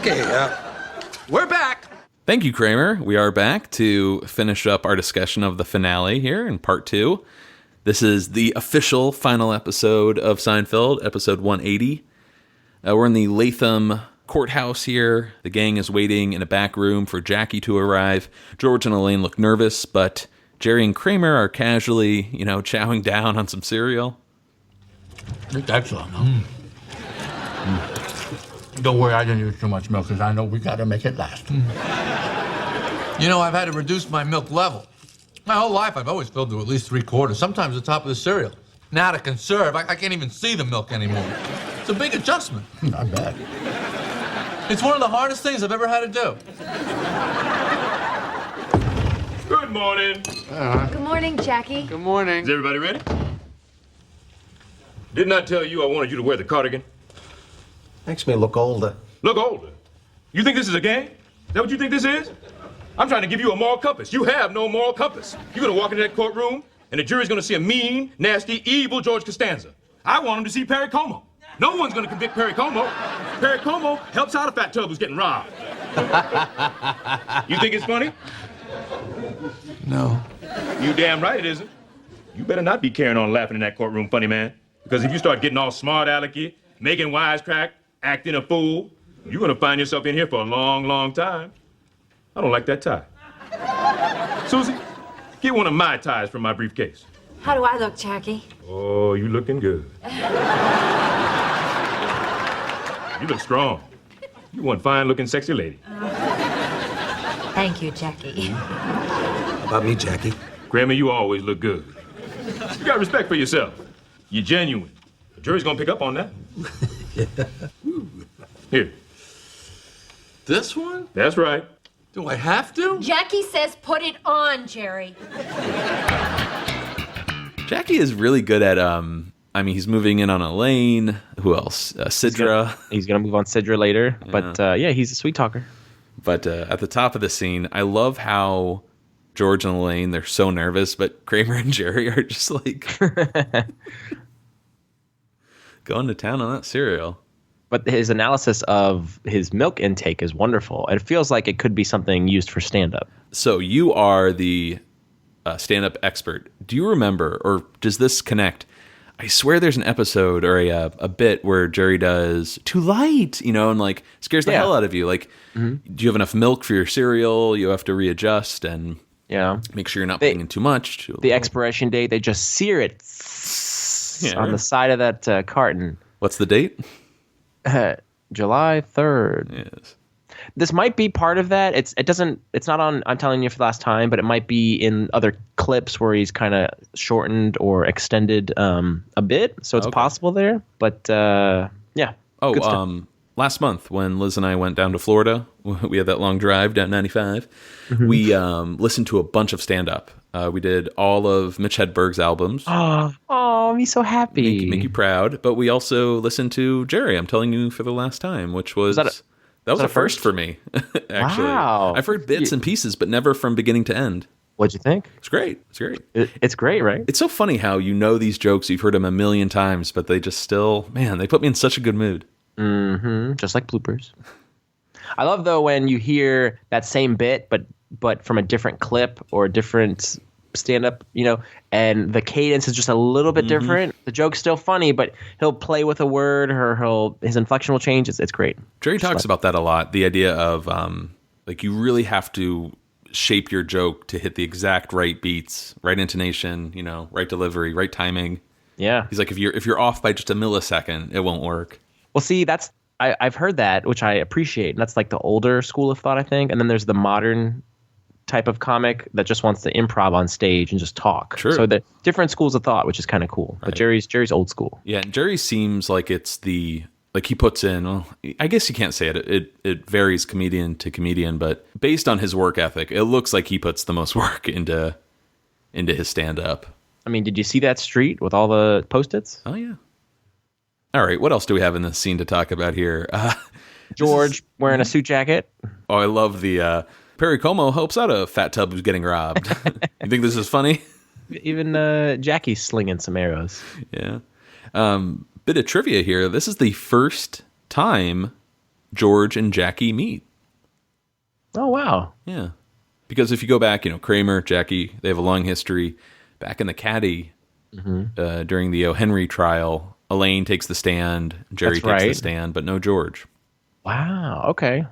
Okay, we're back. Thank you, Kramer. We are back to finish up our discussion of the finale here in part 2. This is the official final episode of Seinfeld, episode 180. We're in the Latham courthouse here. The gang is waiting in a back room for Jackie to arrive. George and Elaine look nervous, but Jerry and Kramer are casually, chowing down on some cereal. It's excellent. Don't worry, I didn't use too much milk because I know we got to make it last. I've had to reduce my milk level. My whole life, I've always filled to at least 3/4, sometimes the top of the cereal. Now to conserve, I can't even see the milk anymore. It's a big adjustment. Not bad. It's one of the hardest things I've ever had to do. Good morning. Good morning, Jackie. Good morning. Is everybody ready? Didn't I tell you I wanted you to wear the cardigan? Makes me look older. Look older. You think this is a game? Is that what you think this is? I'm trying to give you a moral compass. You have no moral compass. You're gonna walk into that courtroom, and the jury's gonna see a mean, nasty, evil George Costanza. I want them to see Perry Como. No one's gonna convict Perry Como. Perry Como helps out a fat tub who's getting robbed. You think it's funny? No. You damn right it isn't. You better not be carrying on laughing in that courtroom, funny man. Because if you start getting all smart alecky, making wisecrack, acting a fool, you're gonna find yourself in here for a long, long time. I don't like that tie. Susie, get one of my ties from my briefcase. How do I look, Jackie? Oh, you looking good. You look strong. You one fine-looking, sexy lady. Thank you, Jackie. How about me, Jackie? Kramer, you always look good. You got respect for yourself. You're genuine. The jury's gonna pick up on that. Here. This one? That's right. Do I have to? Jackie says put it on, Jerry. Jackie is really good at, he's moving in on Elaine. Who else? Sidra. He's going to move on Sidra later. Yeah. But, he's a sweet talker. But at the top of the scene, I love how George and Elaine, they're so nervous, but Kramer and Jerry are just like going to town on that cereal. But his analysis of his milk intake is wonderful. It feels like it could be something used for stand-up. So you are the stand-up expert. Do you remember, or does this connect? I swear there's an episode or a bit where Jerry does too light, and like scares the hell out of you. Like, do you have enough milk for your cereal? You have to readjust and make sure you're not putting in too much. The expiration date, they just sear it on the side of that carton. What's the date? July 3rd. Yes. This might be part of that. It's not on I'm telling you for the last time, but it might be in other clips where he's kind of shortened or extended a bit. So it's possible there. But yeah. Oh, last month when Liz and I went down to Florida, we had that long drive down 95. Mm-hmm. We listened to a bunch of stand-up. We did all of Mitch Hedberg's albums. Oh, I'm so happy. Make you proud. But we also listened to Jerry, I'm telling you for the last time, which was... That was a first for me, actually. Wow. I've heard bits and pieces, but never from beginning to end. What'd you think? It's great. It's great. It's great, right? It's so funny how these jokes, you've heard them a million times, but they just still, they put me in such a good mood. Mm-hmm. Just like bloopers. I love, though, when you hear that same bit, but from a different clip or a different stand-up, and the cadence is just a little bit different. The joke's still funny, but he'll play with a word or his inflection will change. It's great. Jerry talks about that a lot, the idea of you really have to shape your joke to hit the exact right beats, right intonation, right delivery, right timing. Yeah. He's like, if you're off by just a millisecond, it won't work. Well, see, I've heard that, which I appreciate. And that's like the older school of thought, I think. And then there's the modern type of comic that just wants to improv on stage and just talk. Sure. So the different schools of thought, which is kind of cool. But Jerry's old school. Yeah, Jerry seems like it's he puts in, well, I guess you can't say it. It varies comedian to comedian, but based on his work ethic, it looks like he puts the most work into his stand-up. I mean, did you see that street with all the Post-its? Oh, yeah. All right, what else do we have in this scene to talk about here? George wearing a suit jacket. Oh, I love the... Perry Como helps out a fat tub who's getting robbed. You think this is funny? Even Jackie's slinging some arrows. Yeah. Bit of trivia here. This is the first time George and Jackie meet. Oh, wow. Yeah. Because if you go back, Kramer, Jackie, they have a long history. Back in the caddy, during the O. Henry trial, Elaine takes the stand, Jerry takes the stand, but no George. Wow, okay.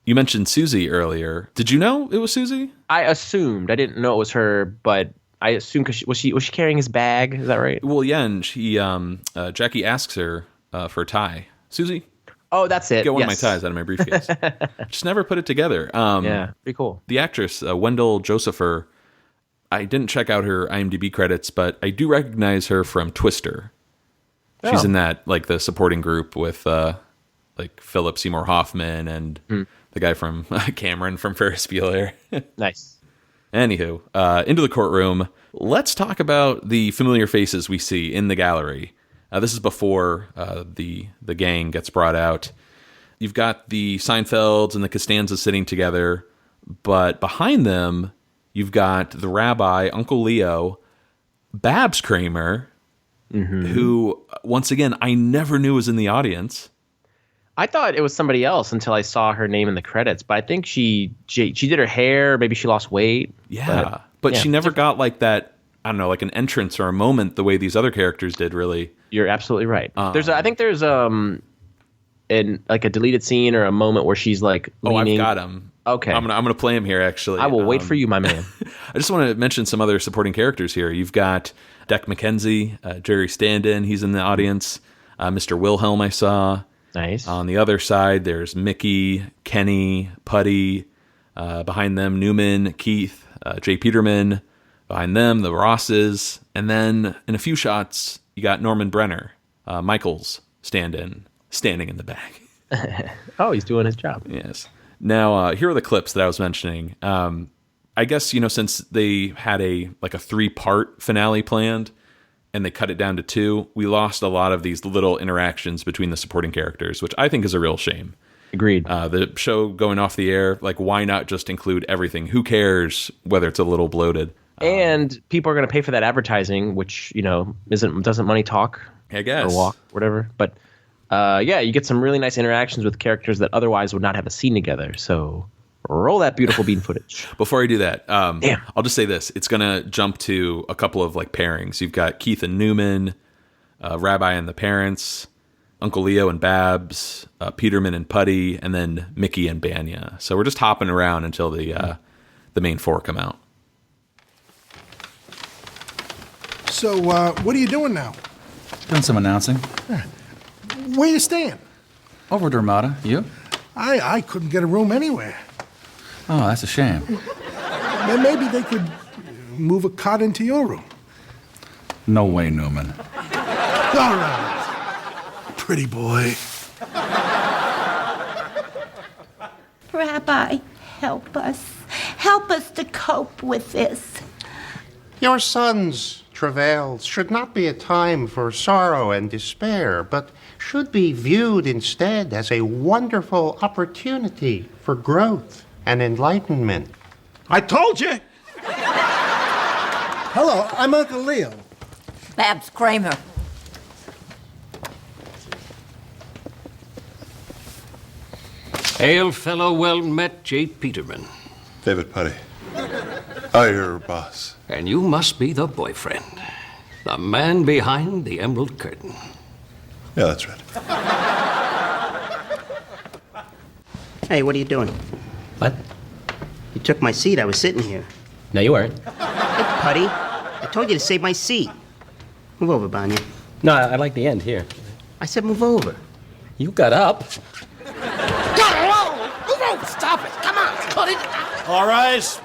You mentioned Susie earlier. Did you know it was Susie? I assumed. I didn't know it was her, but I assumed because was she carrying his bag? Is that right? Well, yeah, and she Jackie asks her for a tie. Susie? Oh, that's it. Get one of my ties out of my briefcase. Just never put it together. Yeah, pretty cool. The actress, Wendell Josepher, I didn't check out her IMDb credits, but I do recognize her from Twister. She's in that, like, the supporting group with, like, Philip Seymour Hoffman and the guy from Cameron from Ferris Bueller. Nice. Anywho, into the courtroom. Let's talk about the familiar faces we see in the gallery. This is before the gang gets brought out. You've got the Seinfelds and the Costanzas sitting together, but behind them, you've got the rabbi, Uncle Leo, Babs Kramer, who, once again, I never knew was in the audience. I thought it was somebody else until I saw her name in the credits, but I think she did her hair. Maybe she lost weight. Yeah, but she never got like that, I don't know, like an entrance or a moment the way these other characters did, really. You're absolutely right. I think there's like a deleted scene or a moment where she's like leaning. I've got him. Okay. I'm gonna play him here, actually. I will wait for you, my man. I just want to mention some other supporting characters here. You've got Deck McKenzie, Jerry Standen, he's in the audience. Mr. Wilhelm I saw. Nice. On the other side, there's Mickey, Kenny, Putty. Behind them, Newman, Keith, Jay Peterman. Behind them, the Rosses. And then, in a few shots, you got Norman Brenner, Michael's standing in the back. Oh, he's doing his job. Yes. Now, here are the clips that I was mentioning. I guess, since they had a 3-part finale planned and they cut it down to 2, we lost a lot of these little interactions between the supporting characters, which I think is a real shame. Agreed. The show going off the air, why not just include everything? Who cares whether it's a little bloated? And people are going to pay for that advertising, which, doesn't money talk? I guess. Or walk, whatever. But, you get some really nice interactions with characters that otherwise would not have a scene together. So roll that beautiful bean footage. Before I do that, Damn. I'll just say this. It's going to jump to a couple of pairings. You've got Keith and Newman, Rabbi and the parents, Uncle Leo and Babs, Peterman and Putty, and then Mickey and Banya. So we're just hopping around until the main 4 come out. So, what are you doing now? Doing some announcing. Where you staying? Over at Armada. You? I couldn't get a room anywhere. Oh, that's a shame. Then maybe they could move a cot into your room. No way, Newman. All right. Pretty boy. Rabbi, help us. Help us to cope with this. Your son's travails should not be a time for sorrow and despair, but should be viewed instead as a wonderful opportunity for growth and enlightenment. I told you. Hello, I'm Uncle Leo. Babs Kramer. Hail, fellow well-met Jay Peterman. David Putty. Oh, your boss. And you must be the boyfriend. The man behind the emerald curtain. Yeah, that's right. Hey, what are you doing? What? You took my seat. I was sitting here. No, you weren't. Hey, Putty, I told you to save my seat. Move over, Banya. No, I like the end here. I said move over. You got up. Move over! Stop it! Come on, put it. All rise.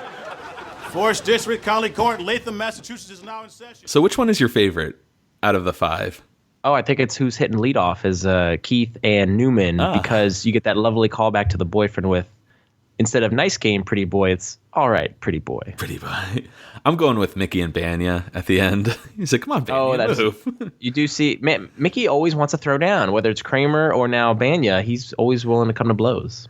4th District, Conley Court, Latham, Massachusetts is now in session. So which one is your favorite out of the 5? Oh, I think it's who's hitting leadoff is Keith and Newman because you get that lovely callback to the boyfriend with, instead of nice game, pretty boy, it's all right, pretty boy. Pretty boy. I'm going with Mickey and Banya at the end. He's like, come on, Banya, move. You do see, man, Mickey always wants to throw down, whether it's Kramer or now Banya, he's always willing to come to blows.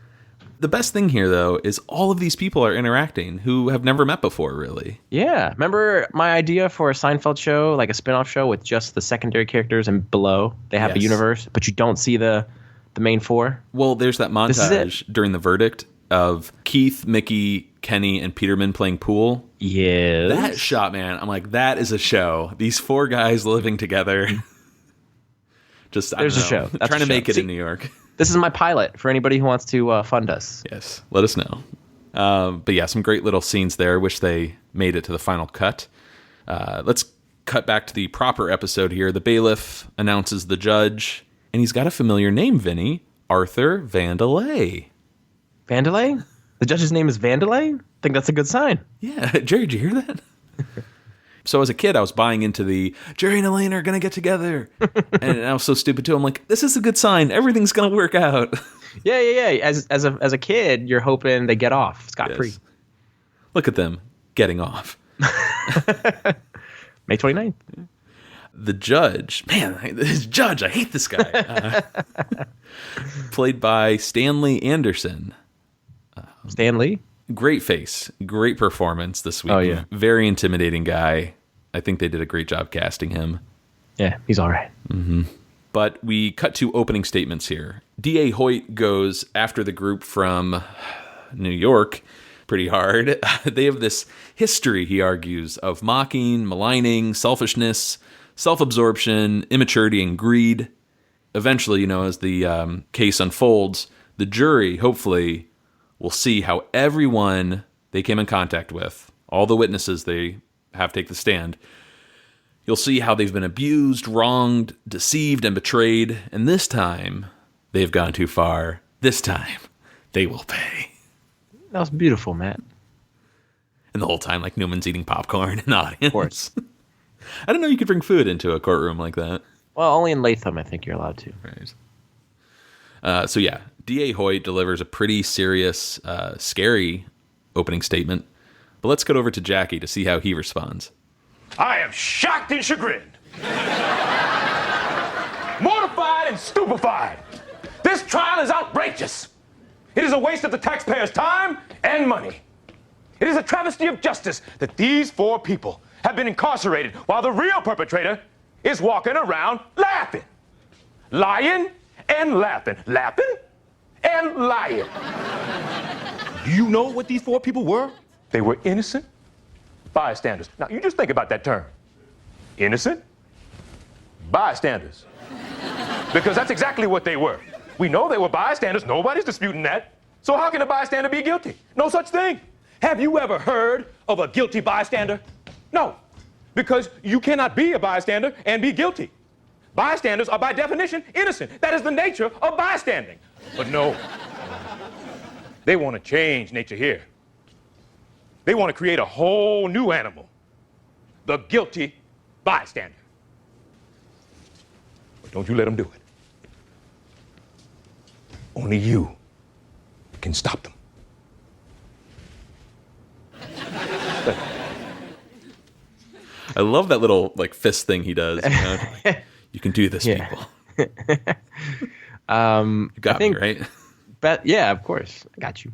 The best thing here, though, is all of these people are interacting who have never met before, really. Yeah. Remember my idea for a Seinfeld show, like a spin-off show with just the secondary characters and below? They have a universe, but you don't see the the main four. Well, there's that This is montage during the verdict of Keith, Mickey, Kenny, and Peterman playing pool. Yes. That shot, man, I'm like, that is a show. These four guys living together. Just, There's I a don't show. know, That's trying a to show. make it See, in New York. This is my pilot for anybody who wants to fund us. Yes, let us know. But yeah, some great little scenes there. Wish they made it to the final cut. Let's cut back to the proper episode here. The bailiff announces the judge, and he's got a familiar name, Vinny. Arthur Vandelay. Vandelay? The judge's name is Vandelay? I think that's a good sign. Yeah. Jerry, did you hear that? So as a kid, I was buying into the Jerry and Elaine are going to get together. And I was so stupid too. I'm like, this is a good sign. Everything's going to work out. Yeah. As a kid, you're hoping they get off scot-free. Yes. Look at them getting off. May 29th. The judge, man, this judge, I hate this guy. Played by Stanley Anderson. Stanley? Great face, great performance this week. Oh, yeah. Very intimidating guy. I think they did a great job casting him. Yeah, he's all right. Mm-hmm. But we cut to opening statements here. D.A. Hoyt goes after the group from New York pretty hard. They have this history, he argues, of mocking, maligning, selfishness, self-absorption, immaturity, and greed. Eventually, as the case unfolds, the jury, hopefully, will see how everyone they came in contact with, all the witnesses they have take the stand, you'll see how they've been abused, wronged, deceived, and betrayed. And this time, they've gone too far. This time, they will pay. That was beautiful, Matt. And the whole time, like, Newman's eating popcorn in the audience. Of course. I didn't know you could bring food into a courtroom like that. Well, only in Latham, I think you're allowed to. Right. So, yeah, D.A. Hoyt delivers a pretty serious, scary opening statement. But let's get over to Jackie to see how he responds. I am shocked and chagrined. Mortified and stupefied. This trial is outrageous. It is a waste of the taxpayers' time and money. It is a travesty of justice that these four people have been incarcerated while the real perpetrator is walking around laughing. Lying and laughing. Laughing and lying. Do you know what these four people were? They were innocent bystanders. Now, you just think about that term. Innocent bystanders. Because that's exactly what they were. We know they were bystanders. Nobody's disputing that. So how can a bystander be guilty? No such thing. Have you ever heard of a guilty bystander? No. Because you cannot be a bystander and be guilty. Bystanders are by definition innocent. That is the nature of bystanding. But no. They want to change nature here. They want to create a whole new animal. The guilty bystander. But don't you let them do it. Only you can stop them. I love that little fist thing he does. You can do this, people. You got me, right? Yeah, of course. I got you.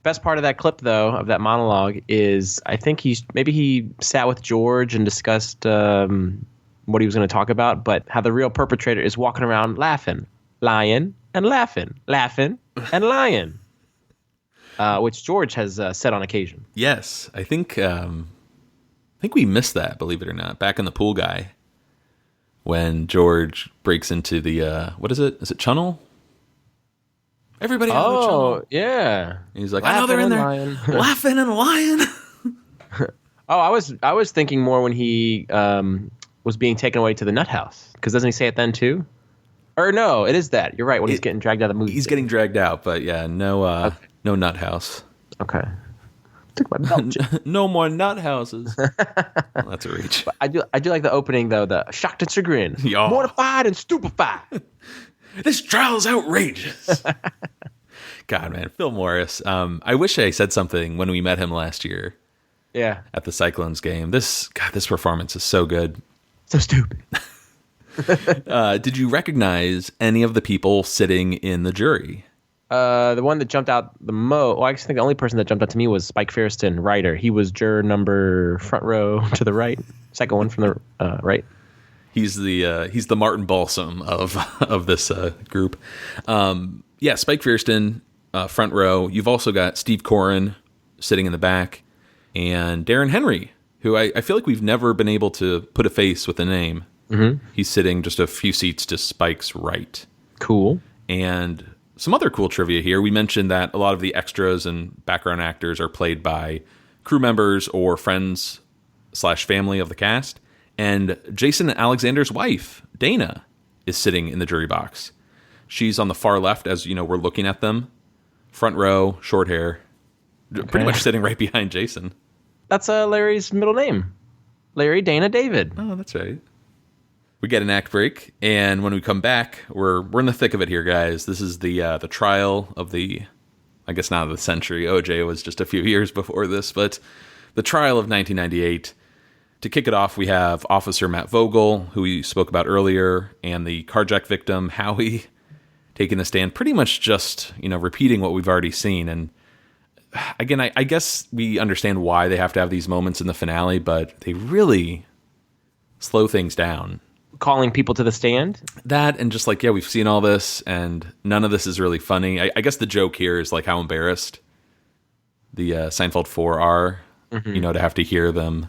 Best part of that clip, though, of that monologue is I think he sat with George and discussed what he was going to talk about, but how the real perpetrator is walking around laughing, lying, and laughing and lying, which George has said on occasion. Yes, I think we missed that, believe it or not, back in the Pool Guy, when George breaks into the what is it? Is it Chunnel? Everybody out of the Chunnel. Yeah. And he's like, I know they're in there laughing and lying. I was thinking more when he was being taken away to the nut house, because doesn't he say it then too? Or no, it is that. You're right. When he's getting dragged out of the movie. He's getting dragged out, but yeah, no nut house. Okay. Took my belt. No more nut houses. Well, that's a reach. But I do like the opening though. The shocked and chagrined, mortified and stupefied. This trial is outrageous. God, man, Phil Morris. I wish I said something when we met him last year. Yeah. At the Cyclones game. This performance is so good. So stupid. Did you recognize any of the people sitting in the jury? The one that jumped out the most. Well, I think the only person that jumped out to me was Spike Feresten, writer. He was juror number front row to the right, second one from the right. He's the Martin Balsam of this group. Spike Fierstein, front row. You've also got Steve Corrin sitting in the back, and Darren Henry, who I feel like we've never been able to put a face with a name. Mm-hmm. He's sitting just a few seats to Spike's right. Cool. And some other cool trivia here. We mentioned that a lot of the extras and background actors are played by crew members or friends / family of the cast. And Jason Alexander's wife, Dana, is sitting in the jury box. She's on the far left as, we're looking at them. Front row, short hair. Okay. Pretty much sitting right behind Jason. That's Larry's middle name. Larry Dana David. Oh, that's right. We get an act break, and when we come back, we're in the thick of it here, guys. This is the trial of I guess not of the century. OJ was just a few years before this, but the trial of 1998. To kick it off, we have Officer Matt Vogel, who we spoke about earlier, and the carjack victim, Howie, taking the stand, pretty much just, repeating what we've already seen. And again, I guess we understand why they have to have these moments in the finale, but they really slow things down. Calling people to the stand? That, and just we've seen all this, and none of this is really funny. I guess the joke here is how embarrassed the Seinfeld 4 are, to have to hear them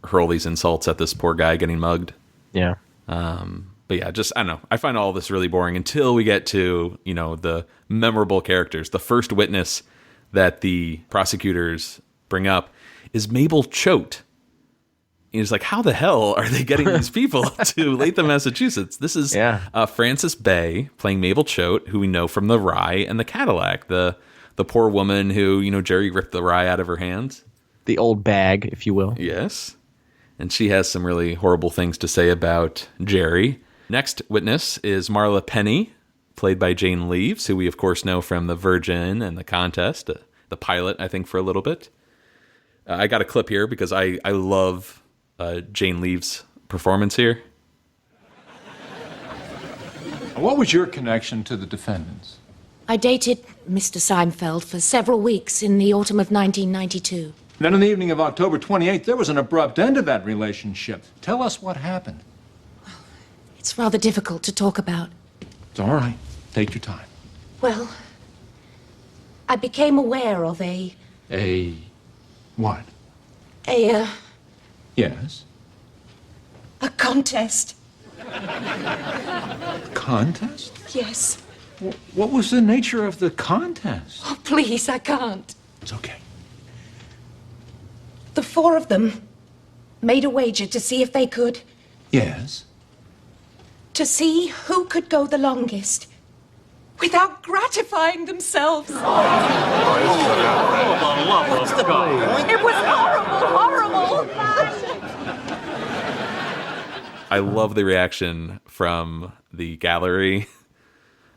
hurl these insults at this poor guy getting mugged. Yeah. But yeah, just, I don't know. I find all this really boring until we get to, the memorable characters. The first witness that the prosecutors bring up is Mabel Choate. And he's like, how the hell are they getting these people to Latham, Massachusetts? This is Frances Bay playing Mabel Choate, who we know from The Rye and The Cadillac, the poor woman who, Jerry ripped the rye out of her hands. The old bag, if you will. Yes. And she has some really horrible things to say about Jerry. Next witness is Marla Penny, played by Jane Leaves, who we, of course, know from The Virgin and The Contest, the pilot, I think, for a little bit. I got a clip here because I love Jane Leaves' performance here. What was your connection to the defendants? I dated Mr. Seinfeld for several weeks in the autumn of 1992. Then on the evening of October 28th, there was an abrupt end to that relationship. Tell us what happened. It's rather difficult to talk about. It's all right. Take your time. Well, I became aware of a what? Yes? A contest. Contest? Yes. What was the nature of the contest? Oh, please, I can't. It's okay. The four of them made a wager to see if they could. Yes. To see who could go the longest without gratifying themselves. For the love of God. It was horrible. I love the reaction from the gallery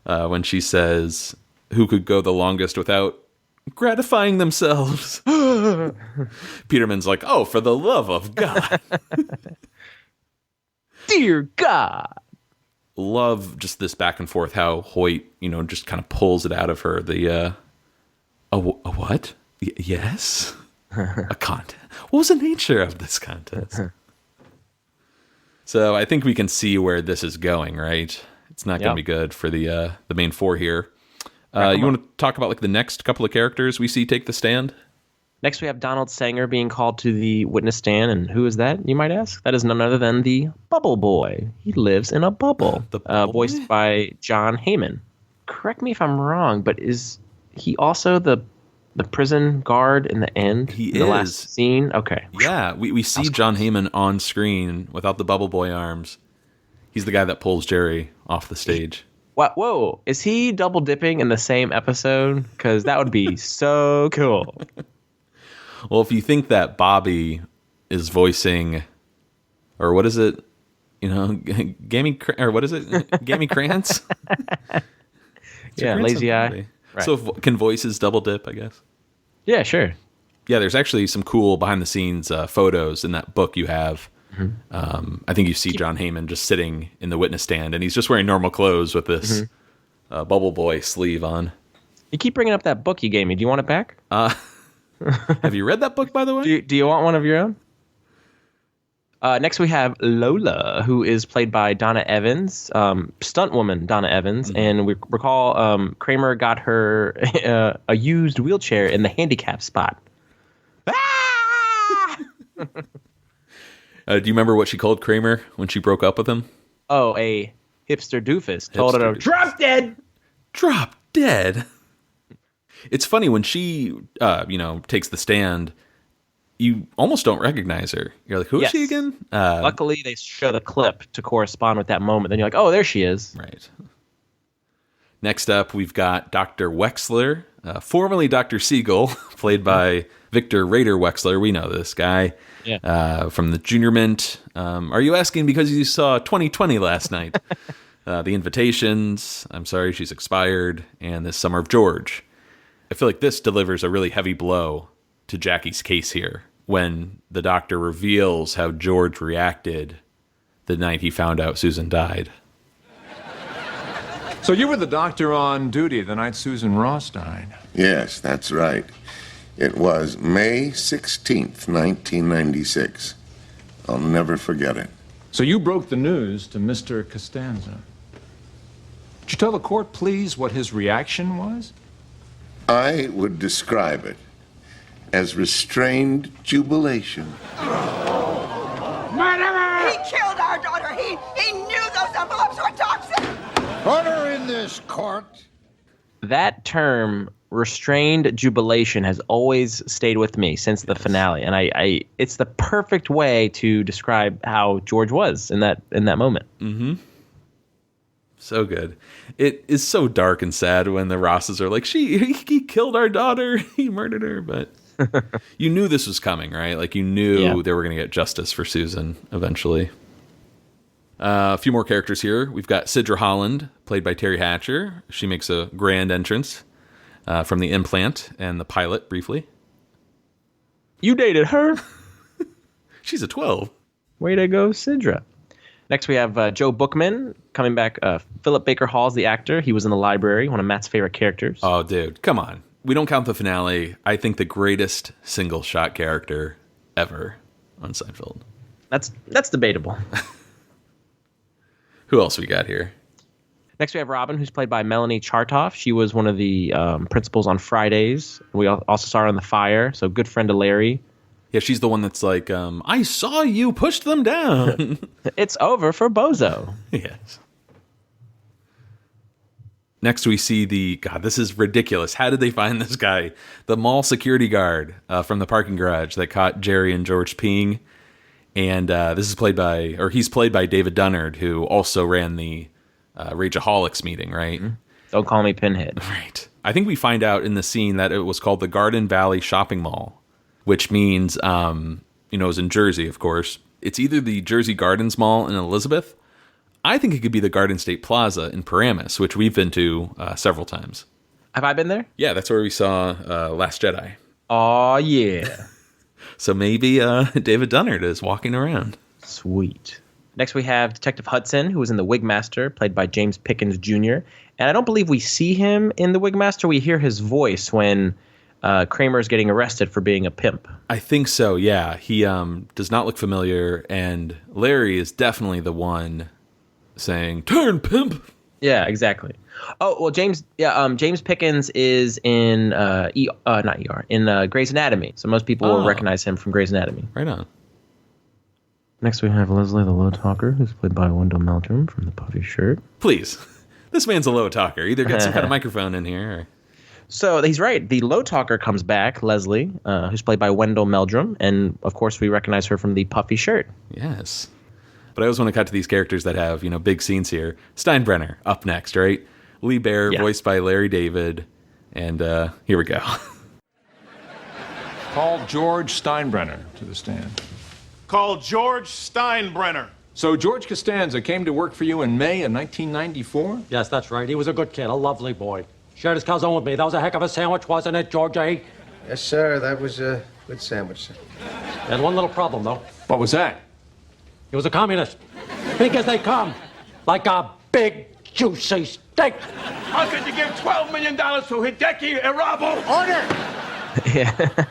when she says, who could go the longest without gratifying themselves? Peterman's like, oh, for the love of God. Dear God. Love just this back and forth, how Hoyt, just kind of pulls it out of her. A what? Yes? A contest. What was the nature of this contest? So I think we can see where this is going, right? It's not going to be good for the main four here. You want to talk about the next couple of characters we see take the stand? Next, we have Donald Sanger being called to the witness stand. And who is that, you might ask? That is none other than the Bubble Boy. He lives in a bubble. Voiced by John Heyman. Correct me if I'm wrong, but is he also the prison guard in the end? He in is. The last scene? Okay. Yeah, we see John Heyman on screen without the Bubble Boy arms. He's the guy that pulls Jerry off the stage. What? Whoa. Is he double dipping in the same episode? Because that would be so cool. Well, if you think that Bobby is voicing, or what is it? Gammy, or what is it? Gammy Krantz? Yeah, Lazy Eye. Right. So can voices double dip, I guess? Yeah, sure. Yeah, there's actually some cool behind the scenes photos in that book you have. Mm-hmm. I think you see John Heyman just sitting in the witness stand, and he's just wearing normal clothes with this Bubble Boy sleeve on. You keep bringing up that book you gave me. Do you want it back? Have you read that book, by the way? Do you want one of your own? Next, we have Lola, who is played by Donna Evans, stunt woman Donna Evans. And we recall Kramer got her a used wheelchair in the handicap spot. Do you remember what she called Kramer when she broke up with him? Oh, a hipster doofus. Told her to drop dead. Drop dead. It's funny when she, takes the stand. You almost don't recognize her. You're like, who is she again? Luckily, they show the clip to correspond with that moment. Then you're like, oh, there she is. Right. Next up, we've got Dr. Wexler, formerly Dr. Siegel, played by Victor Rader Wexler. We know this guy from the Junior Mint. Are you asking because you saw 2020 last night? The Invitations, I'm sorry, she's expired, and This Summer of George. I feel like this delivers a really heavy blow to Jackie's case here when the doctor reveals how George reacted the night he found out Susan died. So you were the doctor on duty the night Susan Ross died? Yes, that's right. It was May 16th, 1996. I'll never forget it. So you broke the news to Mr. Costanza. Could you tell the court, please, what his reaction was? I would describe it as restrained jubilation. Murderer! He killed our daughter. He knew those envelopes were toxic. Order in this court. That term, restrained jubilation, has always stayed with me since the finale, and I it's the perfect way to describe how George was in that moment. Mm-hmm. So good. It is so dark and sad when the Rosses are like, he killed our daughter, he murdered her, but you knew this was coming, right? Like you knew they were going to get justice for Susan eventually. A few more characters here. We've got Sidra Holland, played by Terry Hatcher. She makes a grand entrance from the Implant and the pilot briefly. You dated her? She's a 12. Way to go, Sidra. Next, we have Joe Bookman coming back. Philip Baker Hall's the actor. He was in The Library, one of Matt's favorite characters. Oh, dude, come on. We don't count the finale. I think the greatest single-shot character ever on Seinfeld. That's debatable. Who else we got here? Next, we have Robin, who's played by Melanie Chartoff. She was one of the principals on Fridays. We also saw her on The Fire, so good friend of Larry. Yeah, she's the one that's like, I saw you push them down. It's over for Bozo. Yes. Next, we see God, this is ridiculous. How did they find this guy? The mall security guard from the parking garage that caught Jerry and George peeing. And he's played by David Dunnard, who also ran the Rageaholics meeting, right? Mm-hmm. Don't call me Pinhead. Right. I think we find out in the scene that it was called the Garden Valley Shopping Mall, which means, it was in Jersey, of course. It's either the Jersey Gardens Mall in Elizabeth. I think it could be the Garden State Plaza in Paramus, which we've been to several times. Have I been there? Yeah, that's where we saw Last Jedi. Oh, yeah. So maybe David Dunnard is walking around. Sweet. Next, we have Detective Hudson, who was in The Wigmaster, played by James Pickens Jr. And I don't believe we see him in The Wigmaster. We hear his voice when Kramer's getting arrested for being a pimp. I think so, yeah. He does not look familiar, and Larry is definitely the one saying, "Turn, pimp!" Yeah, exactly. Oh, well, James Pickens is in in Grey's Anatomy. So most people will recognize him from Grey's Anatomy. Right on. Next, we have Leslie the Low Talker, who's played by Wendell Meldrum from The Puffy Shirt. Please. This man's a low talker. Either get some kind of microphone in here. Or... So he's right. The low talker comes back, Leslie, who's played by Wendell Meldrum. And, of course, we recognize her from The Puffy Shirt. Yes. But I always want to cut to these characters that have, big scenes here. Steinbrenner, up next, right? Lee Baer, voiced by Larry David. And here we go. Call George Steinbrenner to the stand. Call George Steinbrenner. So George Costanza came to work for you in May of 1994? Yes, that's right. He was a good kid, a lovely boy. Shared his calzone with me. That was a heck of a sandwich, wasn't it, George? Yes, sir. That was a good sandwich, sir. Had one little problem, though. What was that? He was a communist. Big as they come. Like a big, juicy steak. How could you give $12 million to Hideki Irabu? Order! Yeah.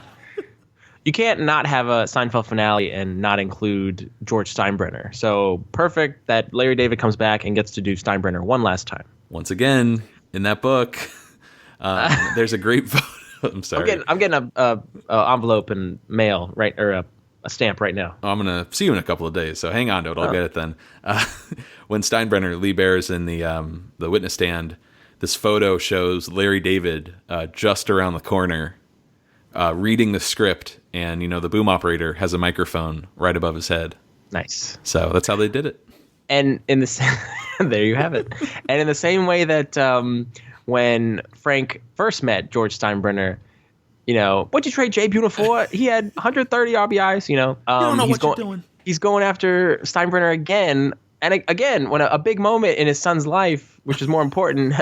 You can't not have a Seinfeld finale and not include George Steinbrenner. So perfect that Larry David comes back and gets to do Steinbrenner one last time. Once again, in that book, there's a great photo. I'm sorry. I'm getting a envelope and mail, right, or a stamp right now. I'm going to see you in a couple of days, so hang on to it. I'll get it then. When Steinbrenner, Lee Bear's in the witness stand, this photo shows Larry David just around the corner reading the script, and the boom operator has a microphone right above his head. Nice. So that's how they did it. And in the there you have it. And in the same way that when Frank first met George Steinbrenner, what'd you trade Jay Buhner for? He had 130 RBIs. You don't know what you're doing. He's going after Steinbrenner again. And again, when a big moment in his son's life, which is more important,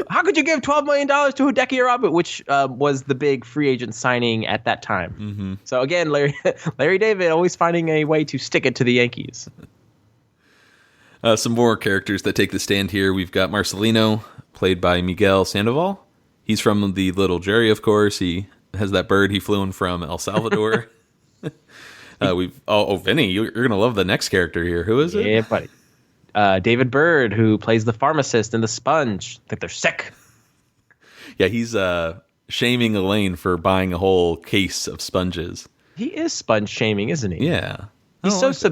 how could you give $12 million to Hideki Irabu, which was the big free agent signing at that time? Mm-hmm. So again, Larry David always finding a way to stick it to the Yankees. Some more characters that take the stand here. We've got Marcelino, played by Miguel Sandoval. He's from the Little Jerry, of course. He has that bird he flew in from El Salvador. Vinny, you're going to love the next character here. Who is it? Yeah, buddy. David Byrd, who plays the pharmacist in The Sponge. I think they're sick. Yeah, he's shaming Elaine for buying a whole case of sponges. He is sponge shaming, isn't he? Yeah. He's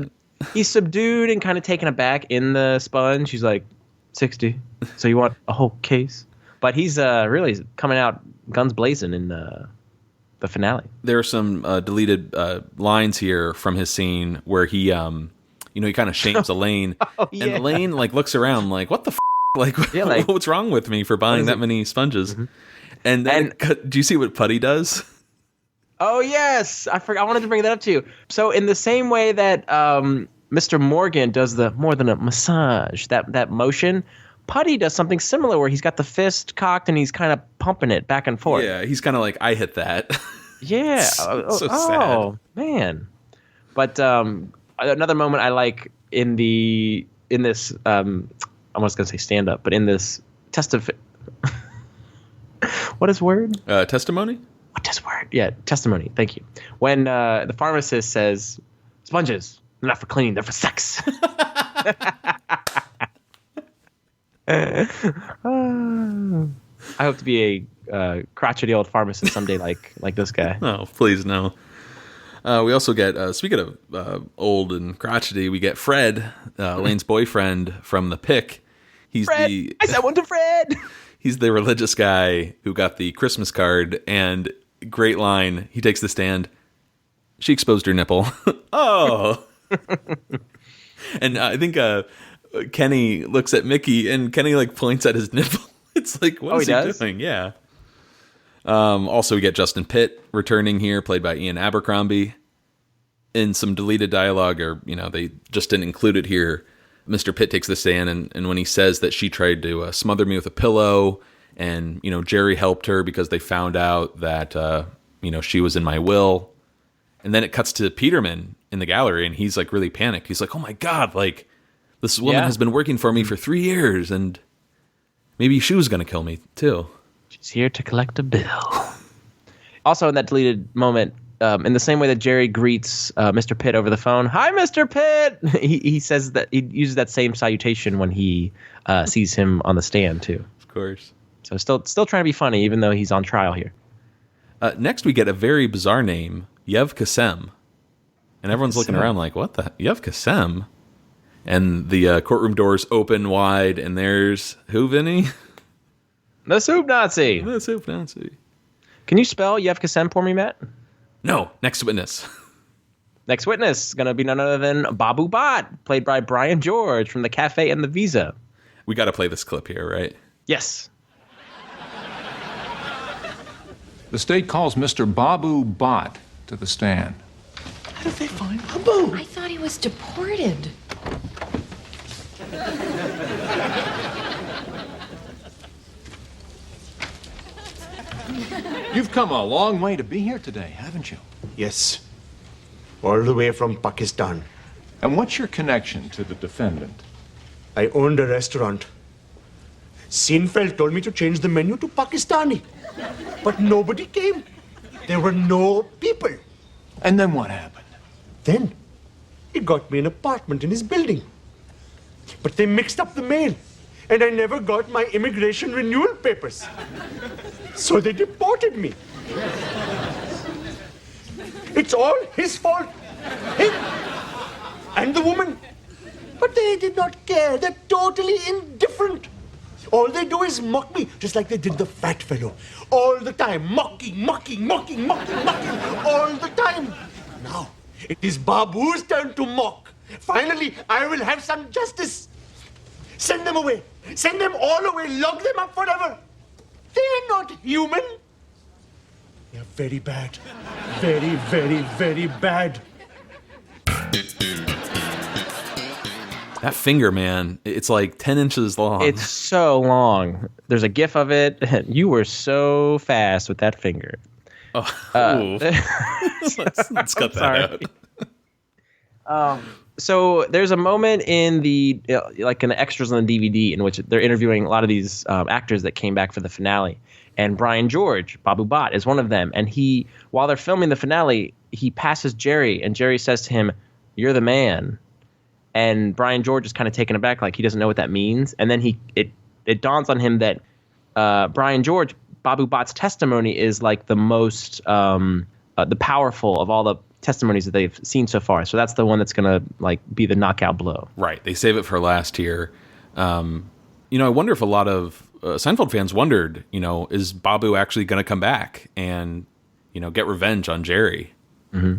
he's subdued and kind of taken aback in the Sponge. He's like, 60. So you want a whole case? But he's really coming out guns blazing in the finale. There are some deleted lines here from his scene where he he kind of shames Elaine. And Elaine looks around like, what the what's wrong with me for buying that many sponges? Mm-hmm. And then do you see what Putty does? Oh yes, I wanted to bring that up to you. So in the same way that Mr. Morgan does the more than a massage, that motion, Putty does something similar where he's got the fist cocked and he's kind of pumping it back and forth. Yeah, he's kind of like, I hit that. Yeah. So sad. Oh man. But another moment I like in this I was going to say stand up, but in this what is word? Testimony? What is word? Yeah, testimony. Thank you. When the pharmacist says, sponges, they're not for cleaning, they're for sex. I hope to be a crotchety old pharmacist someday like this guy. Oh, please no. We also get, speaking of old and crotchety, we get Fred, Elaine's boyfriend from the Pick. He's Fred! I said one to Fred! He's the religious guy who got the Christmas card, and great line, he takes the stand. She exposed her nipple. Oh! And I think Kenny looks at Mickey, and Kenny points at his nipple. It's like, what is he doing? Yeah. Also, we get Justin Pitt returning here, played by Ian Abercrombie. In some deleted dialogue, or they just didn't include it here, Mr. Pitt takes the stand, and when he says that she tried to smother me with a pillow, and Jerry helped her because they found out that she was in my will, and then it cuts to Peterman in the gallery, and he's really panicked. He's like, "Oh my God! This woman has been working for me for 3 years, and maybe she was going to kill me too." She's here to collect a bill. Also, in that deleted moment, in the same way that Jerry greets Mr. Pitt over the phone, "Hi, Mr. Pitt," he says that he uses that same salutation when he sees him on the stand too. Of course. So still trying to be funny, even though he's on trial here. Next, we get a very bizarre name, Yev Kasem, and everyone's looking around like, "What the Yev Kasem?" And the courtroom doors open wide, and there's who, Vinny? The Soup Nazi. The Soup Nazi. Can you spell Yev Kasem for me, Matt? No. Next witness. Next witness is going to be none other than Babu Bhatt, played by Brian George from The Cafe and the Visa. We got to play this clip here, right? Yes. The state calls Mr. Babu Bhatt to the stand. How did they find Babu? I thought he was deported. You've come a long way to be here today, haven't you? Yes. All the way from Pakistan. And what's your connection to the defendant? I owned a restaurant. Seinfeld told me to change the menu to Pakistani. But nobody came. There were no people. And then what happened? Then he got me an apartment in his building. But they mixed up the mail, and I never got my immigration renewal papers. So they deported me. It's all his fault. Him and the woman. But they did not care. They're totally indifferent. All they do is mock me, just like they did the fat fellow. All the time, mocking, all the time. Now, it is Babu's turn to mock. Finally, I will have some justice. Send them away. Send them all away. Lock them up forever. They're not human. They're very bad. Very, very, very bad. That finger, man, it's like 10 inches long. It's so long. There's a gif of it. You were so fast with that finger. Oh, let's cut that out. So there's a moment in the like in the extras on the DVD in which they're interviewing a lot of these actors that came back for the finale, and Brian George, Babu Bhatt, is one of them. And he, while they're filming the finale, he passes Jerry, and Jerry says to him, "You're the man." And Brian George is kind of taken aback, like he doesn't know what that means. And then it dawns on him that Brian George, Babu Bhatt's testimony is like the most the powerful of all the testimonies that they've seen so far. So that's the one that's gonna like be the knockout blow. Right. They save it for last here. I wonder if a lot of Seinfeld fans wondered, is Babu actually going to come back and get revenge on Jerry? Mm-hmm.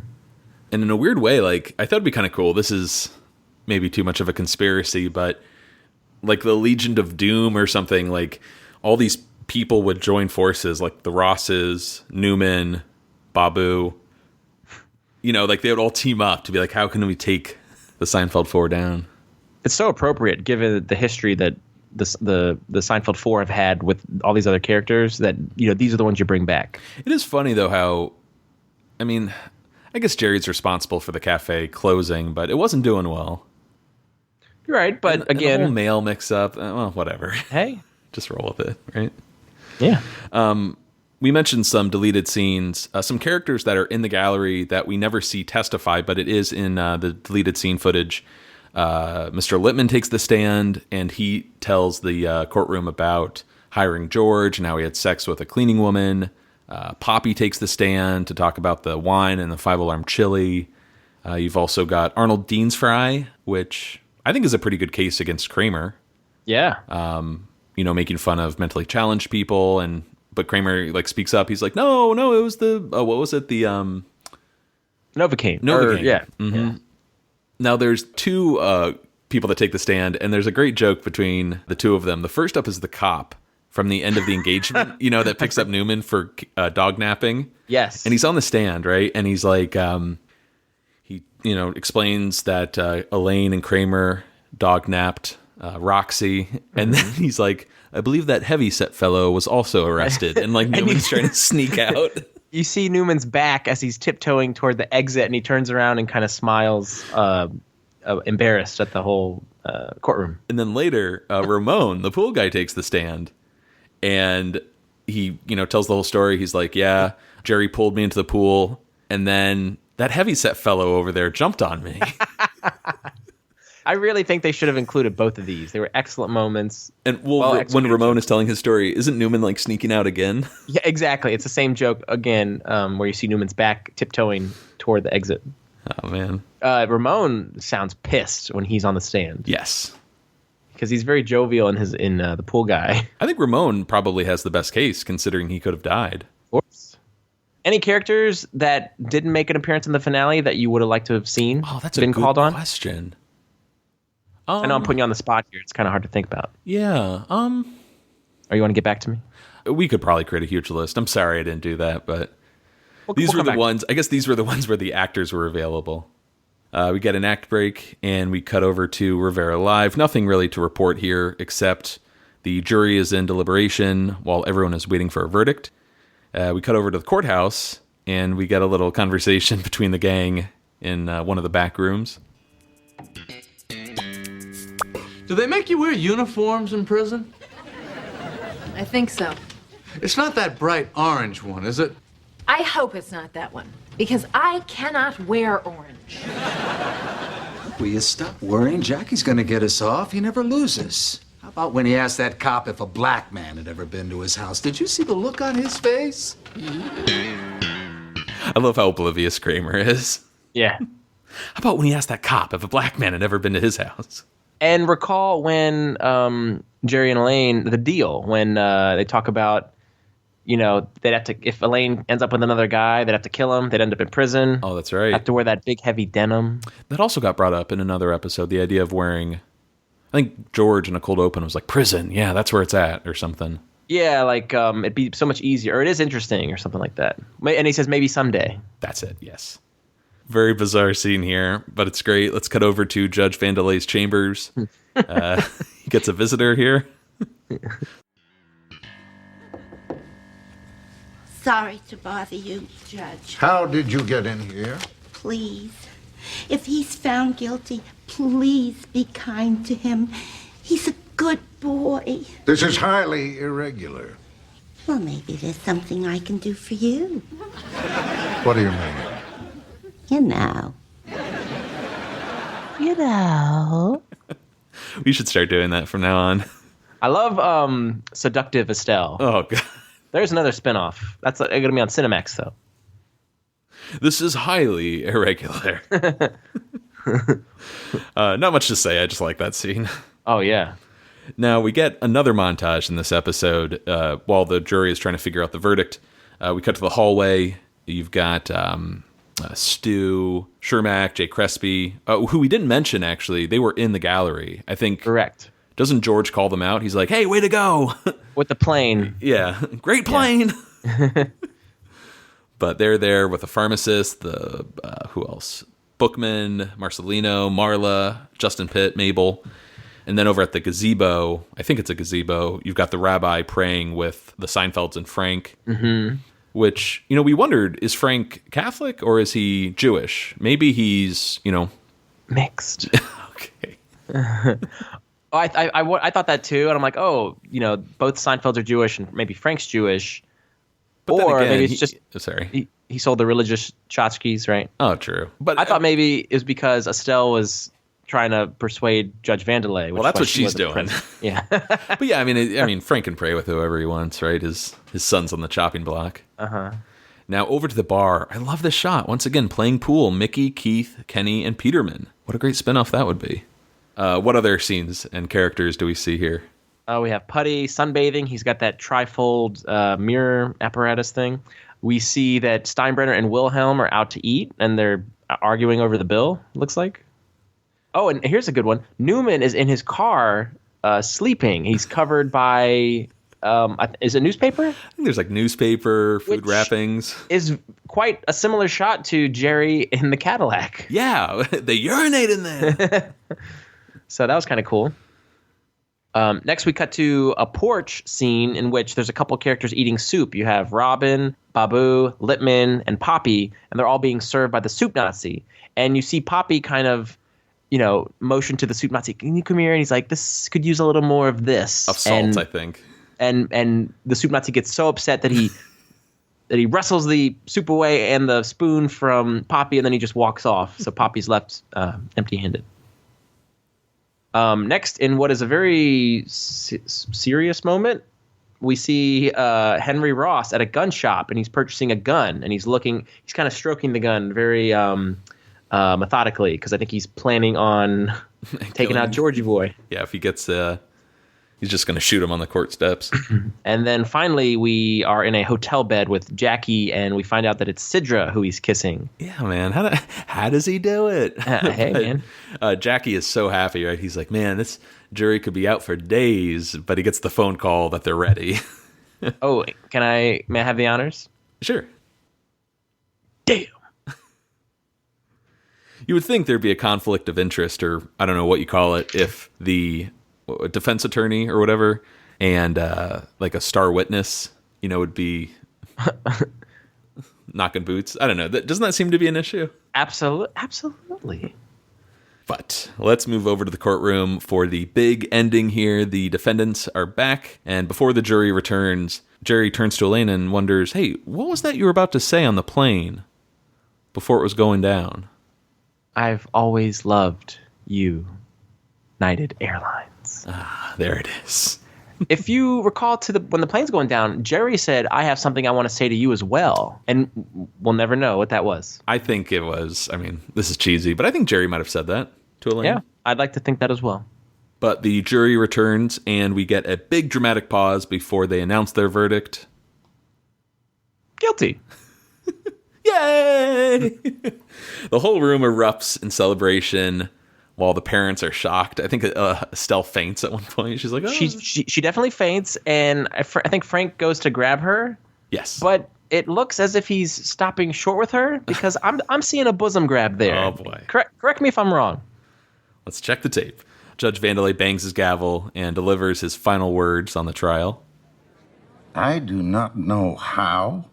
And in a weird way, like I thought it'd be kind of cool. This is maybe too much of a conspiracy, but like the Legion of Doom or something, like all these people would join forces, like the Rosses, Newman, Babu, like they would all team up to be like, how can we take the Seinfeld 4 down? It's so appropriate given the history that the Seinfeld 4 have had with all these other characters that, these are the ones you bring back. It is funny though how, I guess Jerry's responsible for the cafe closing, but it wasn't doing well. You're right, but again, the whole mail mix-up. Well, whatever. Hey, just roll with it, right? Yeah. We mentioned some deleted scenes, some characters that are in the gallery that we never see testify, but it is in the deleted scene footage. Mr. Lippman takes the stand, and he tells the courtroom about hiring George and how he had sex with a cleaning woman. Poppy takes the stand to talk about the wine and the 5-alarm chili. You've also got Arnold Deansfry, which I think is a pretty good case against Kramer. Yeah. Making fun of mentally challenged people, but Kramer like speaks up. He's like, no, it was what was it? The Novocaine. Yeah. Mm-hmm. Yeah. Now there's two people that take the stand, and there's a great joke between the two of them. The first up is the cop from the end of The Engagement, that picks up Newman for dog napping. Yes. And he's on the stand, right? And he's like, he explains that Elaine and Kramer dog napped Roxy. And then he's like, I believe that heavyset fellow was also arrested. And like Newman's trying to sneak out. You see Newman's back as he's tiptoeing toward the exit, and he turns around and kind of smiles, embarrassed at the whole courtroom. And then later, Ramon, the pool guy, takes the stand. And he, tells the whole story. He's like, yeah, Jerry pulled me into the pool, and then that heavyset fellow over there jumped on me. I really think they should have included both of these. They were excellent moments. And when Ramon is telling his story, isn't Newman like sneaking out again? Yeah, exactly. It's the same joke again, where you see Newman's back tiptoeing toward the exit. Oh, man. Ramon sounds pissed when he's on the stand. Yes. Because he's very jovial in the pool guy. I think Ramon probably has the best case, considering he could have died. Of course. Any characters that didn't make an appearance in the finale that you would have liked to have seen? Oh, that's a good question. I know I'm putting you on the spot here. It's kind of hard to think about. Yeah. Or you want to get back to me? We could probably create a huge list. I'm sorry I didn't do that, but these were the ones. I guess these were the ones where the actors were available. We get an act break, and we cut over to Rivera Live. Nothing really to report here, except the jury is in deliberation while everyone is waiting for a verdict. We cut over to the courthouse, and we get a little conversation between the gang in one of the back rooms. Do they make you wear uniforms in prison? I think so. It's not that bright orange one, is it? I hope it's not that one. Because I cannot wear orange. Will you stop worrying? Jackie's gonna get us off. He never loses. How about when he asked that cop if a black man had ever been to his house? Did you see the look on his face? I love how oblivious Kramer is. Yeah. How about when he asked that cop if a black man had ever been to his house? And recall when Jerry and Elaine, the deal, when they talk about, they'd have to, if Elaine ends up with another guy, they'd have to kill him. They'd end up in prison. Oh, that's right. Have to wear that big, heavy denim. That also got brought up in another episode, the idea of wearing, I think George in a cold open was like, prison, yeah, that's where it's at, or something. Yeah, like it'd be so much easier, or it is interesting, or something like that. And he says maybe someday. That's it, yes. Very bizarre scene here, but it's great. Let's cut over to Judge Vandelay's chambers. He gets a visitor here. Sorry to bother you, Judge. How did you get in here? Please, if he's found guilty, please be kind to him. He's a good boy. This is highly irregular. Well, maybe there's something I can do for you. What do you mean? You know. You know. We should start doing that from now on. I love Seductive Estelle. Oh, God. There's another spinoff. That's going to be on Cinemax, though. This is highly irregular. Not much to say. I just like that scene. Oh, yeah. Now, we get another montage in this episode while the jury is trying to figure out the verdict. We cut to the hallway. You've got Stu, Shermack, Jay Crespi, who we didn't mention, actually. They were in the gallery, I think. Correct. Doesn't George call them out? He's like, hey, way to go. With the plane. Yeah. Great plane. Yeah. But they're there with a pharmacist, who else? Bookman, Marcelino, Marla, Justin Pitt, Mabel. And then over at the gazebo, I think it's a gazebo, you've got the rabbi praying with the Seinfelds and Frank. Mm-hmm. Which, we wondered, is Frank Catholic or is he Jewish? Maybe he's, mixed. Okay. I thought that too, and I'm like, both Seinfelds are Jewish, and maybe Frank's Jewish, but or again, maybe it's just he sold the religious tchotchkes, right? Oh, true. But I thought maybe it was because Estelle was trying to persuade Judge Vandelay. Well, that's what she's doing. Yeah, but yeah, I mean, Frank can pray with whoever he wants, right? His son's on the chopping block. Now over to the bar. I love this shot once again. Playing pool, Mickey, Keith, Kenny, and Peterman. What a great spinoff that would be. What other scenes and characters do we see here? We have Putty sunbathing. He's got that trifold mirror apparatus thing. We see that Steinbrenner and Wilhelm are out to eat, and they're arguing over the bill, looks like. Oh, and here's a good one. Newman is in his car sleeping. He's covered by, is it newspaper? I think there's like newspaper, food wrappings. Is quite a similar shot to Jerry in the Cadillac. Yeah, they urinate in there. So that was kind of cool. Next, we cut to a porch scene in which there's a couple characters eating soup. You have Robin, Babu, Lippman, and Poppy, and they're all being served by the soup Nazi. And you see Poppy kind of, motion to the soup Nazi. Can you come here? And he's like, this could use a little more of this. Of salt, I think. And the soup Nazi gets so upset that he wrestles the soup away and the spoon from Poppy, and then he just walks off. So Poppy's left empty-handed. Next, in what is a very serious moment, we see Henry Ross at a gun shop, and he's purchasing a gun, and he's kind of stroking the gun very methodically, because I think he's planning on taking out Georgie Boy. Yeah, if he gets, he's just going to shoot him on the court steps. And then finally, we are in a hotel bed with Jackie, and we find out that it's Sidra who he's kissing. Yeah, man. How does he do it? Hey, man. Jackie is so happy, right? He's like, man, this jury could be out for days, but he gets the phone call that they're ready. Oh, may I have the honors? Sure. Damn. You would think there'd be a conflict of interest, or I don't know what you call it, if the defense attorney or whatever and like a star witness, would be knocking boots. I don't know. Doesn't that seem to be an issue? Absolutely. But let's move over to the courtroom for the big ending here. The defendants are back, and before the jury returns, Jerry turns to Elaine and wonders, hey, what was that you were about to say on the plane? before it was going down. I've always loved you, United Airlines. Ah, there it is. If you recall when the plane's going down, Jerry said, I have something I want to say to you as well. And we'll never know what that was. I think it was, this is cheesy, but I think Jerry might have said that to Elaine. Yeah, I'd like to think that as well. But the jury returns, and we get a big dramatic pause before they announce their verdict. Guilty. Yay! The whole room erupts in celebration while the parents are shocked. I think Estelle faints at one point. She's like, oh. She definitely faints, and I think Frank goes to grab her. Yes. But it looks as if he's stopping short with her because I'm seeing a bosom grab there. Oh, boy. Correct me if I'm wrong. Let's check the tape. Judge Vandelay bangs his gavel and delivers his final words on the trial. I do not know how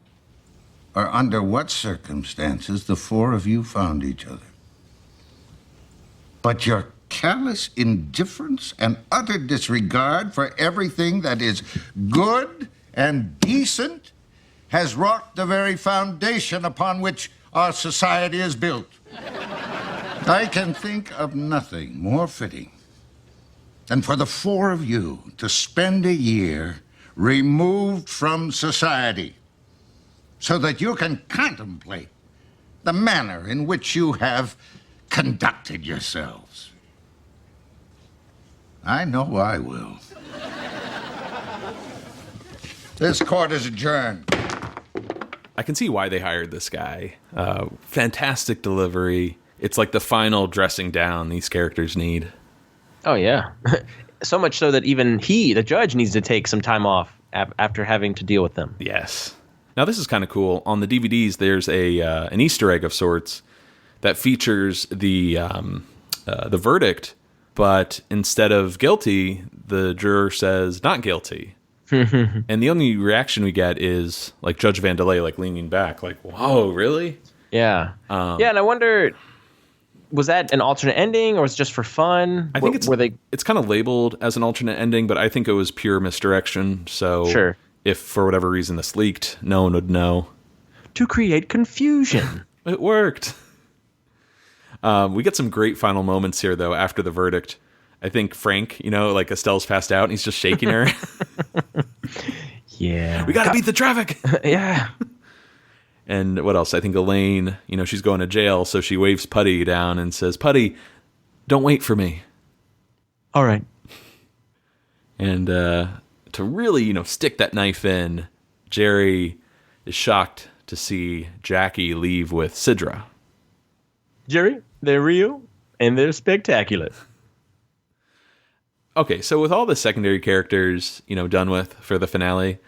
or under what circumstances the four of you found each other. But your callous indifference and utter disregard for everything that is good and decent has rocked the very foundation upon which our society is built. I can think of nothing more fitting than for the four of you to spend a year removed from society so that you can contemplate the manner in which you have conducted yourselves. I know I will. This court is adjourned. I can see why they hired this guy. Fantastic delivery. It's like the final dressing down these characters need. Oh, yeah. So much so that even the judge, needs to take some time off after having to deal with them. Yes. Now, this is kind of cool. On the DVDs, there's an Easter egg of sorts that features the verdict, but instead of guilty, the juror says not guilty. And the only reaction we get is like Judge Vandelay like leaning back, like, "Whoa, really?" Yeah. Yeah, and I wonder, was that an alternate ending or was it just for fun? I think it's kind of labeled as an alternate ending, but I think it was pure misdirection. So sure. If for whatever reason this leaked, no one would know. To create confusion. It worked. We get some great final moments here, though, after the verdict. I think Frank, like Estelle's passed out and he's just shaking her. Yeah. We got to beat the traffic. Yeah. And what else? I think Elaine, she's going to jail, so she waves Putty down and says, "Putty, don't wait for me." All right. And to really, stick that knife in, Jerry is shocked to see Jackie leave with Sidra. Jerry, they're real and they're spectacular. Okay, so with all the secondary characters, done with for the finale,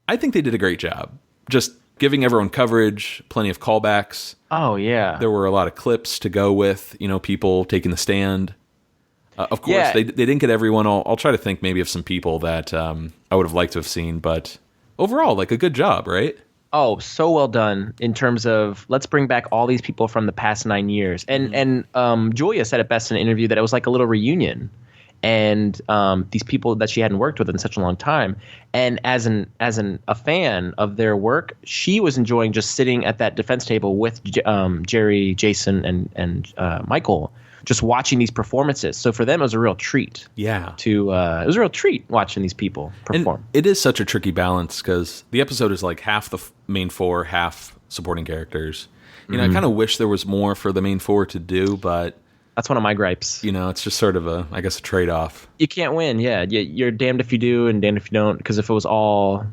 I think they did a great job. Just giving everyone coverage, plenty of callbacks. Oh, yeah. There were a lot of clips to go with, people taking the stand. Of course, they didn't get everyone. I'll try to think maybe of some people that I would have liked to have seen, but overall, like a good job, right? Oh, so well done in terms of let's bring back all these people from the past 9 years. And Julia said it best in an interview that it was like a little reunion. And these people that she hadn't worked with in such a long time. And as a fan of their work, she was enjoying just sitting at that defense table with Jerry, Jason, and Michael, just watching these performances. So for them, it was a real treat. Yeah. It was a real treat watching these people perform. And it is such a tricky balance because the episode is like half the main four, half supporting characters. I kind of wish there was more for the main four to do, but that's one of my gripes. It's just sort of a trade-off. You can't win, yeah. You're damned if you do and damned if you don't. Because if it was all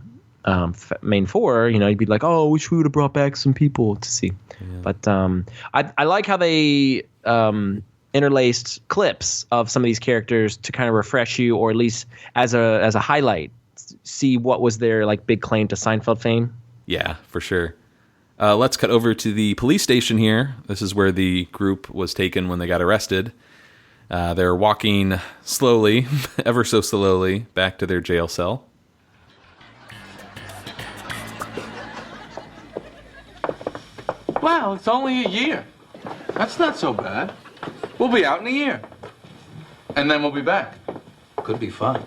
main four, you'd be like, oh, I wish we would have brought back some people to see. Yeah. But I like how they interlaced clips of some of these characters to kind of refresh you, or at least as a highlight, see what was their like big claim to Seinfeld fame. Yeah, for sure. Let's cut over to the police station here. This is where the group was taken when they got arrested. They're walking slowly, ever so slowly, back to their jail cell. Well, it's only a year. That's not so bad. We'll be out in a year. And then we'll be back. Could be fun.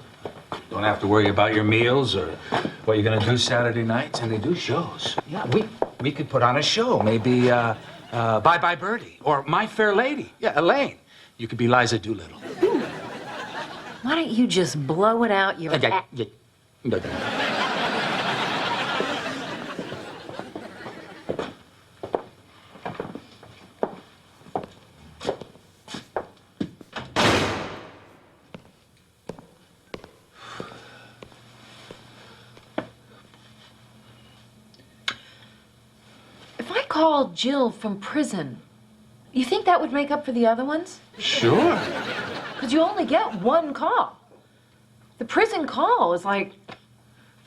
Don't have to worry about your meals or what you're gonna do Saturday nights, and they do shows. Yeah, We could put on a show. Maybe Bye Bye Birdie or My Fair Lady. Yeah, Elaine. You could be Liza Doolittle. Why don't you just blow it out your ass? If I called Jill from prison, you think that would make up for the other ones? Sure. Because you only get one call. The prison call is like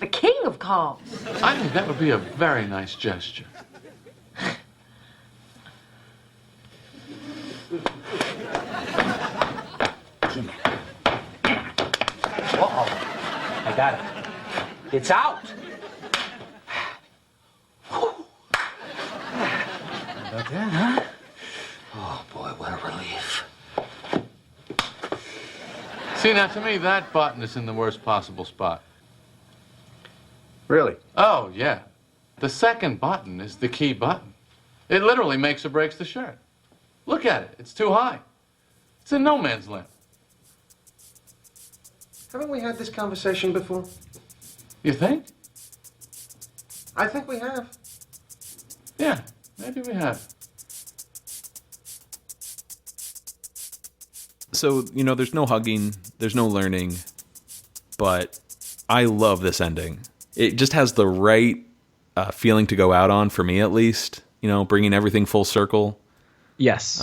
the king of calls. I think that would be a very nice gesture. Uh-oh. I got it. It's out. About that, huh? Oh, boy, what a relief. See, now, to me, that button is in the worst possible spot. Really? Oh, yeah. The second button is the key button. It literally makes or breaks the shirt. Look at it. It's too high. It's in no man's land. Haven't we had this conversation before? You think? I think we have. Yeah, maybe we have. So, there's no hugging, there's no learning, but I love this ending. It just has the right feeling to go out on, for me at least, bringing everything full circle. Yes.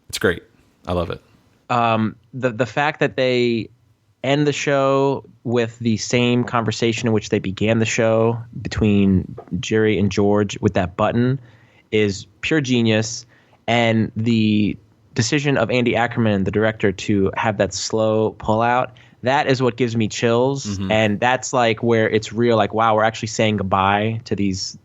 It's great. I love it. The fact that they end the show with the same conversation in which they began the show between Jerry and George with that button is pure genius. And the decision of Andy Ackerman, the director, to have that slow pullout, that is what gives me chills. Mm-hmm. And that's like where it's real, like, wow, we're actually saying goodbye to these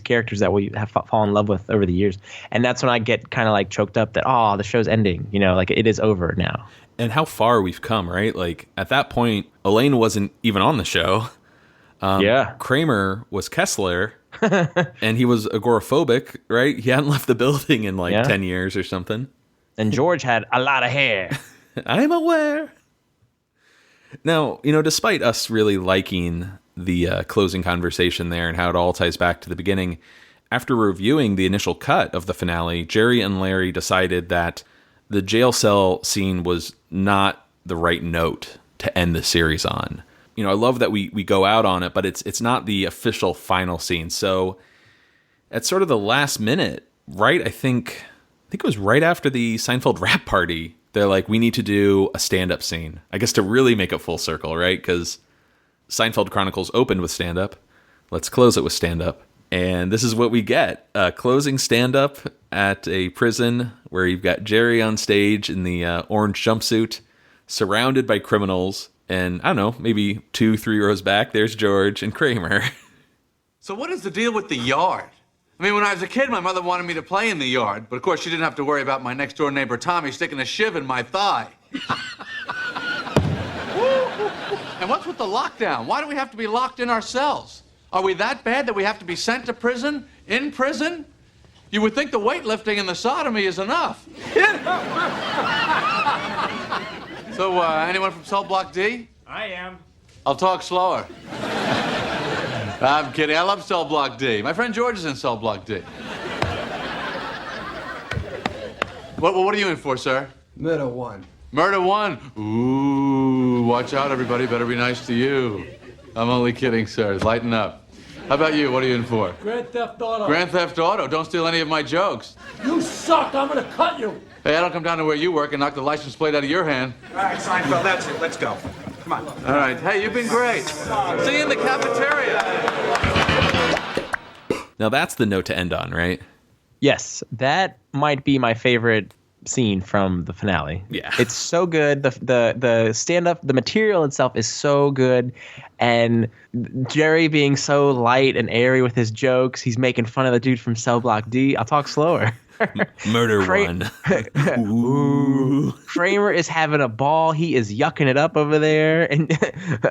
characters that we have fallen in love with over the years. And that's when I get kind of like choked up that, oh, the show's ending, like it is over now. And how far we've come, right? Like at that point, Elaine wasn't even on the show. Yeah. Kramer was Kessler and he was agoraphobic, right? He hadn't left the building in 10 years or something. And George had a lot of hair. I'm aware. Now, despite us really liking the closing conversation there and how it all ties back to the beginning, after reviewing the initial cut of the finale, Jerry and Larry decided that the jail cell scene was not the right note to end the series on. I love that we go out on it, but it's not the official final scene. So at sort of the last minute, right, I think it was right after the Seinfeld rap party, they're like, we need to do a stand-up scene. I guess to really make it full circle, right? Because Seinfeld Chronicles opened with stand-up. Let's close it with stand-up. And this is what we get. Closing stand-up at a prison where you've got Jerry on stage in the orange jumpsuit, surrounded by criminals. And I don't know, maybe 2-3 rows back, there's George and Kramer. So what is the deal with the yard? I mean, when I was a kid, my mother wanted me to play in the yard, but of course she didn't have to worry about my next-door neighbor Tommy sticking a shiv in my thigh. And what's with the lockdown? Why do we have to be locked in our cells? Are we that bad that we have to be sent to prison? In prison? You would think the weightlifting and the sodomy is enough. So, anyone from Cell Block D? I am. I'll talk slower. I'm kidding. I love Cell Block D. My friend George is in Cell Block D. What are you in for, sir? Murder 1. Murder 1? Ooh, watch out, everybody. Better be nice to you. I'm only kidding, sir. Lighten up. How about you? What are you in for? Grand Theft Auto. Grand Theft Auto. Don't steal any of my jokes. You suck. I'm gonna cut you. Hey, I don't come down to where you work and knock the license plate out of your hand. All right, Seinfeld, that's it. Let's go. Come on. All right. Hey, you've been great. See you in the cafeteria. Now that's the note to end on, right? Yes, that might be my favorite scene from the finale. Yeah. It's so good. The stand-up, the material itself is so good. And Jerry being so light and airy with his jokes, he's making fun of the dude from Cell Block D. I'll talk slower. Murder Cra- one. Ooh. Kramer is having a ball. He is yucking it up over there. And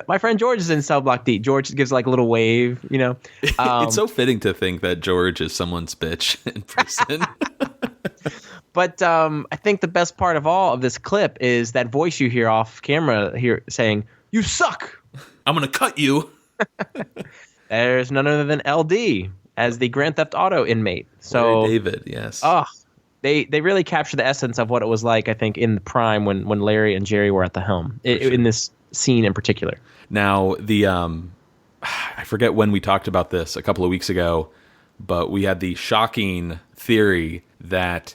my friend George is in cell block D. George gives like a little wave, you know. It's so fitting to think that George is someone's bitch in prison. But I think the best part of all of this clip is that voice you hear off camera here saying, "You suck. I'm going to cut you." There's none other than LD as the Grand Theft Auto inmate. So Larry David, yes. Oh, they really capture the essence of what it was like, I think, in the prime when Larry and Jerry were at the helm, in this scene in particular. Now, I forget when we talked about this a couple of weeks ago, but we had the shocking theory that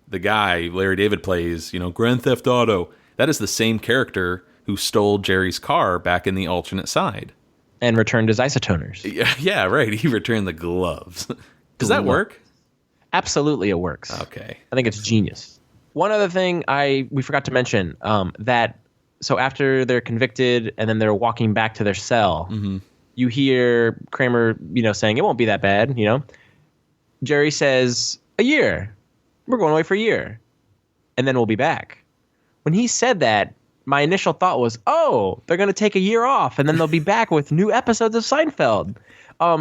the guy Larry David plays, Grand Theft Auto, that is the same character who stole Jerry's car back in the alternate side. And returned his isotoners. Yeah, right. He returned the gloves. Does that work? Absolutely, it works. Okay. I think it's genius. One other thing we forgot to mention, so after they're convicted and then they're walking back to their cell, you hear Kramer, saying it won't be that bad, Jerry says, a year. We're going away for a year. And then we'll be back. When he said that, my initial thought was, oh, they're going to take a year off and then they'll be back with new episodes of Seinfeld.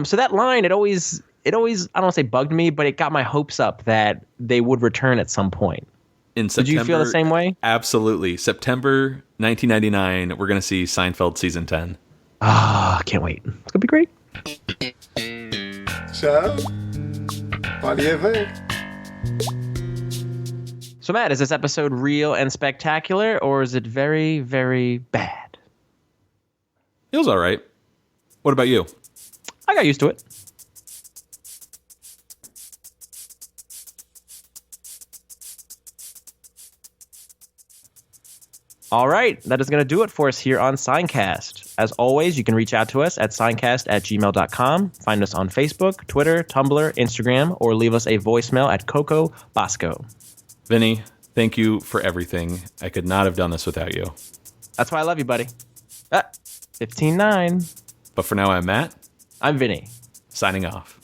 So that line, it always, I don't want to say bugged me, but it got my hopes up that they would return at some point. In September, did you feel the same way? Absolutely. September 1999, we're going to see Seinfeld season 10. Can't wait. It's going to be great. So, what do you think? So, Matt, is this episode real and spectacular, or is it very, very bad? It was all right. What about you? I got used to it. All right, that is going to do it for us here on Seincast. As always, you can reach out to us at seincast@gmail.com. Find us on Facebook, Twitter, Tumblr, Instagram, or leave us a voicemail at Coco Bosco. Vinny, thank you for everything. I could not have done this without you. That's why I love you, buddy. 15-9. But for now, I'm Matt. I'm Vinny. Signing off.